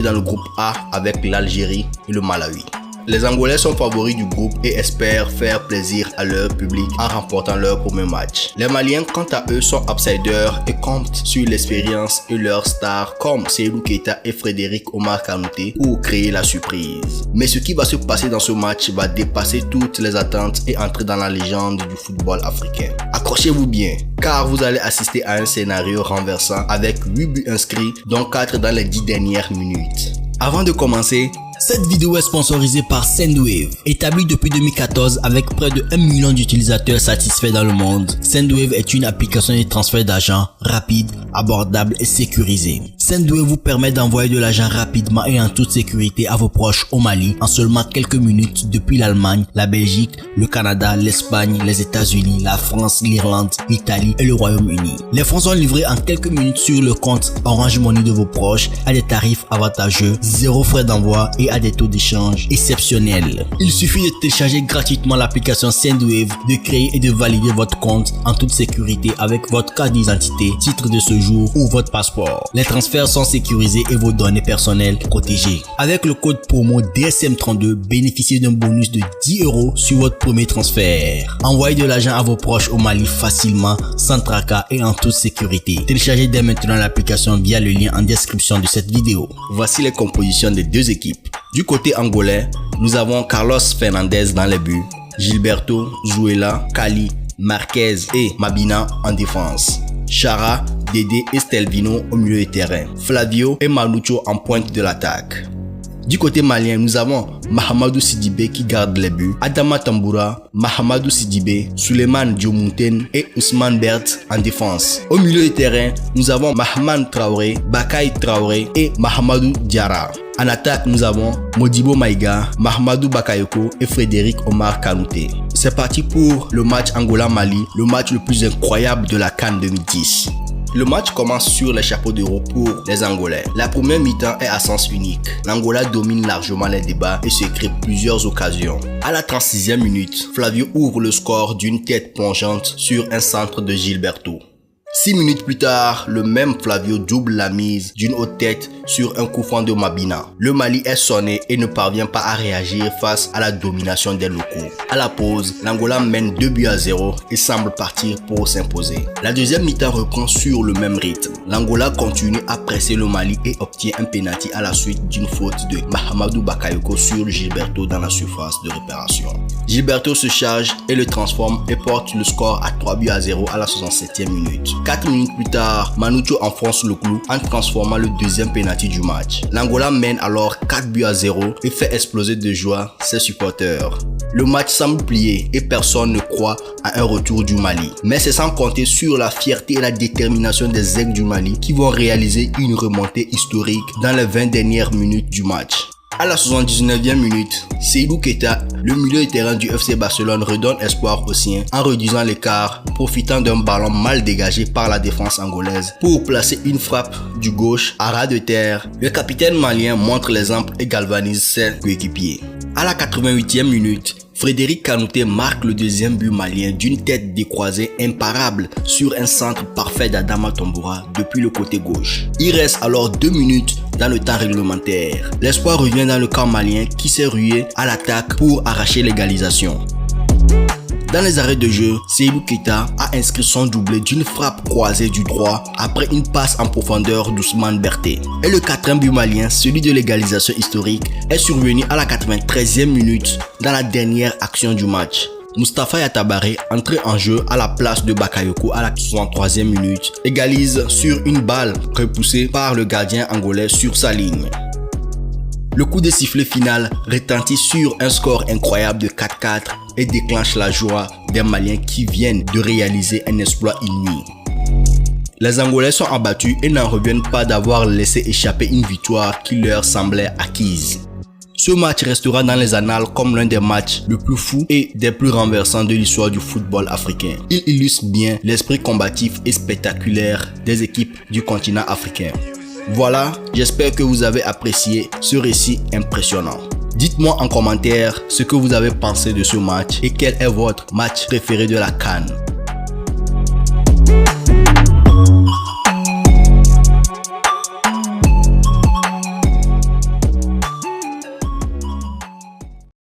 dans le groupe A avec l'Algérie et le Malawi. Les Angolais sont favoris du groupe et espèrent faire plaisir à leur public en remportant leur premier match. Les Maliens, quant à eux, sont outsiders et comptent sur l'expérience et leurs stars comme Seydou Keita et Frédéric Omar Kanouté pour créer la surprise. Mais ce qui va se passer dans ce match va dépasser toutes les attentes et entrer dans la légende du football africain. Accrochez-vous bien, car vous allez assister à un scénario renversant avec 8 buts inscrits, dont 4 dans les 10 dernières minutes. Avant de commencer, cette vidéo est sponsorisée par Sendwave. Établie depuis 2014 avec près de 1 million d'utilisateurs satisfaits dans le monde, Sendwave est une application de transfert d'argent rapide, abordable et sécurisée. Sendwave vous permet d'envoyer de l'argent rapidement et en toute sécurité à vos proches au Mali en seulement quelques minutes depuis l'Allemagne, la Belgique, le Canada, l'Espagne, les États-Unis, la France, l'Irlande, l'Italie et le Royaume-Uni. Les fonds sont livrés en quelques minutes sur le compte Orange Money de vos proches à des tarifs avantageux, 0 frais d'envoi et à des taux d'échange exceptionnels. Il suffit de télécharger gratuitement l'application Sendwave, de créer et de valider votre compte en toute sécurité avec votre carte d'identité, titre de séjour ou votre passeport. Les transferts sont sécurisés et vos données personnelles protégées. Avec le code promo DSM32, bénéficiez d'un bonus de 10 € sur votre premier transfert. Envoyez de l'argent à vos proches au Mali facilement, sans tracas et en toute sécurité. Téléchargez dès maintenant l'application via le lien en description de cette vidéo. Voici les compositions des deux équipes. Du côté angolais, nous avons Carlos Fernandez dans les buts, Gilberto, Zuela, Kali, Marquez et Mabina en défense, Chara, Dédé et Stelvino au milieu de terrain, Flavio et Manucho en pointe de l'attaque. Du côté malien, nous avons Mahamadou Sidibé qui garde les buts, Adama Tamboura, Mahamadou Sidibé, Suleiman Diomounten et Ousmane Bert en défense. Au milieu de terrain, nous avons Mahaman Traoré, Bakay Traoré et Mahamadou Diarra. En attaque, nous avons Modibo Maïga, Mahamadou Bakayoko et Frédéric Omar Kanouté. C'est parti pour le match Angola-Mali, le match le plus incroyable de la CAN 2010. Le match commence sur les chapeaux de roue pour les Angolais. La première mi-temps est à sens unique. L'Angola domine largement les débats et se crée plusieurs occasions. À la 36e minute, Flavio ouvre le score d'une tête plongeante sur un centre de Gilberto. 6 minutes plus tard, le même Flavio double la mise d'une haute tête sur un coup franc de Mabina. Le Mali est sonné et ne parvient pas à réagir face à la domination des locaux. À la pause, l'Angola mène 2-0 et semble partir pour s'imposer. La deuxième mi-temps reprend sur le même rythme. L'Angola continue à presser le Mali et obtient un pénalty à la suite d'une faute de Mahamadou Bakayoko sur Gilberto dans la surface de réparation. Gilberto se charge et le transforme et porte le score à 3-0 à la 67e minute. 4 minutes plus tard, Manucho enfonce le clou en transformant le deuxième pénalty du match. L'Angola mène alors 4-0 et fait exploser de joie ses supporters. Le match semble plié et personne ne croit à un retour du Mali. Mais c'est sans compter sur la fierté et la détermination des aigles du Mali qui vont réaliser une remontée historique dans les 20 dernières minutes du match. À la 79e minute, Seydou Keita, le milieu de terrain du FC Barcelone, redonne espoir aux siens en réduisant l'écart, profitant d'un ballon mal dégagé par la défense angolaise pour placer une frappe du gauche à ras de terre. Le capitaine malien montre l'exemple et galvanise ses coéquipiers. À la 88e minute, Frédéric Kanouté marque le deuxième but malien d'une tête décroisée imparable sur un centre parfait d'Adama Tamboura depuis le côté gauche. Il reste alors 2 minutes dans le temps réglementaire. L'espoir revient dans le camp malien qui s'est rué à l'attaque pour arracher l'égalisation. Dans les arrêts de jeu, Seydou Keita a inscrit son doublé d'une frappe croisée du droit après une passe en profondeur d'Ousmane Berté. Et le quatrième but malien, celui de l'égalisation historique, est survenu à la 93e minute dans la dernière action du match. Moustapha Yatabaré, entré en jeu à la place de Bakayoko à la 63e minute, égalise sur une balle repoussée par le gardien angolais sur sa ligne. Le coup de sifflet final retentit sur un score incroyable de 4-4 et déclenche la joie des Maliens qui viennent de réaliser un exploit inouï. Les Angolais sont abattus et n'en reviennent pas d'avoir laissé échapper une victoire qui leur semblait acquise. Ce match restera dans les annales comme l'un des matchs les plus fous et des plus renversants de l'histoire du football africain. Il illustre bien l'esprit combatif et spectaculaire des équipes du continent africain. Voilà, j'espère que vous avez apprécié ce récit impressionnant. Dites-moi en commentaire ce que vous avez pensé de ce match et quel est votre match préféré de la CAN.